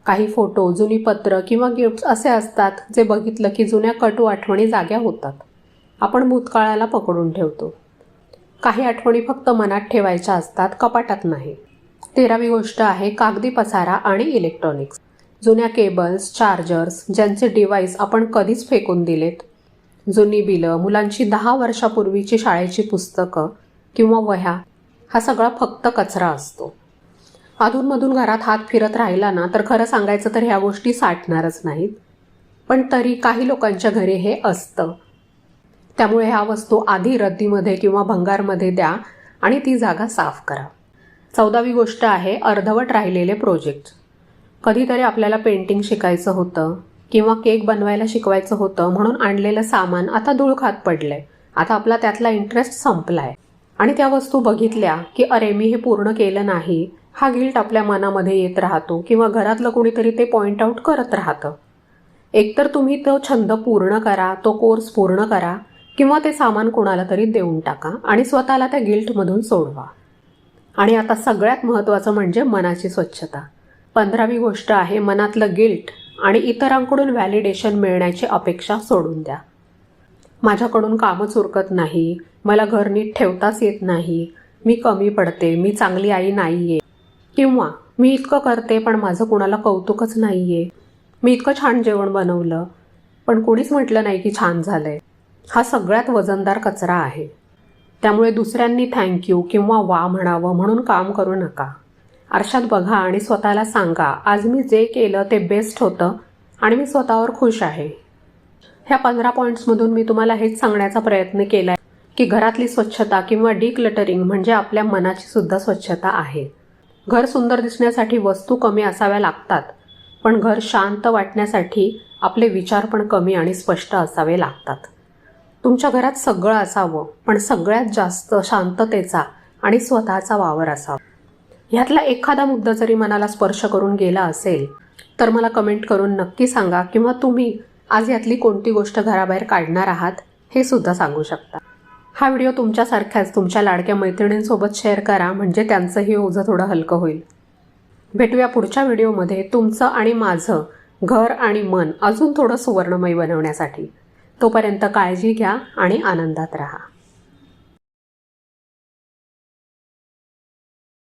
काही फोटो, जुनी पत्र किंवा गिफ्ट्स असे असतात जे बघितलं की जुन्या कटू आठवणी जाग्या होतात. आपण भूतकाळाला पकडून ठेवतो. काही आठवणी फक्त मनात ठेवायच्या असतात, कपाटात नाही. 13वी गोष्ट आहे कागदी पसारा आणि इलेक्ट्रॉनिक्स. जुन्या केबल्स, चार्जर्स, ज्यांचे डिव्हाइस आपण कधीच फेकून दिलेत. जुनी बिलं, मुलांची 10 वर्षापूर्वीची शाळेची पुस्तकं किंवा वह्या, हा सगळा फक्त कचरा असतो. अधूनमधून घरात हात फिरत राहिला ना तर खरं सांगायचं तर ह्या गोष्टी साठणारच नाहीत. पण तरी काही लोकांच्या घरी हे असतं. त्यामुळे ह्या वस्तू आधी रद्दीमध्ये किंवा भंगारमध्ये द्या आणि ती जागा साफ करा. 14वी गोष्ट आहे अर्धवट राहिलेले प्रोजेक्ट. कधीतरी आपल्याला पेंटिंग शिकायचं होतं किंवा केक बनवायला शिकवायचं होतं म्हणून आणलेलं सामान आता धूळ खात पडलंय. आता आपला त्यातला इंटरेस्ट संपलाय आणि त्या वस्तू बघितल्या की अरे मी हे पूर्ण केलं नाही, हा गिल्ट आपल्या मनामध्ये येत राहतो किंवा घरातलं कोणीतरी ते पॉइंट आउट करत राहतं. एकतर तुम्ही तो छंद पूर्ण करा, तो कोर्स पूर्ण करा किंवा ते सामान कोणाला तरी देऊन टाका आणि स्वतःला त्या गिल्टमधून सोडवा. आणि आता सगळ्यात महत्त्वाचं म्हणजे मनाची स्वच्छता. 15वी गोष्ट आहे मनातलं गिल्ट आणि इतरांकडून व्हॅलिडेशन मिळण्याची अपेक्षा सोडून द्या. माझ्याकडून कामच उरकत नाही, मला घर नीट ठेवताच येत नाही, मी कमी पडते, मी चांगली आई नाहीये, किंवा मी इतकं करते पण माझं कुणाला कौतुकच नाहीये, मी इतकं छान जेवण बनवलं पण कुणीच म्हटलं नाही की छान झालंय, हा सगळ्यात वजनदार कचरा आहे. त्यामुळे दुसऱ्यांनी थँक्यू किंवा वा म्हणावं म्हणून काम करू नका. आरशात बघा आणि स्वतःला सांगा आज मी जे केलं ते बेस्ट होतं आणि मी स्वतःवर खुश आहे. ह्या 15 पॉईंट्समधून मी तुम्हाला हेच सांगण्याचा प्रयत्न केला आहे की घरातली स्वच्छता किंवा डिक्लटरिंग म्हणजे आपल्या मनाची सुद्धा स्वच्छता आहे. घर सुंदर दिसण्यासाठी वस्तू कमी असाव्या लागतात, पण घर शांत वाटण्यासाठी आपले विचार पण कमी आणि स्पष्ट असावे लागतात. तुमच्या घरात सगळं असावं, पण सगळ्यात जास्त शांततेचा आणि स्वतःचा वावर असावा. ह्यातला एखादा मुद्दा जरी मनाला स्पर्श करून गेला असेल तर मला कमेंट करून नक्की सांगा, किंवा तुम्ही आज यातली कोणती गोष्ट घराबाहेर काढणार आहात हे सुद्धा सांगू शकता. हा व्हिडिओ तुमच्यासारख्याच तुमच्या लाडक्या मैत्रिणींसोबत शेअर करा, म्हणजे त्यांचंही ओझं थोडं हलकं होईल. भेटूया पुढच्या व्हिडिओमध्ये तुमचं आणि माझं घर आणि मन अजून थोडं सुवर्णमय बनवण्यासाठी. तोपर्यंत काळजी घ्या आणि आनंदात राहा.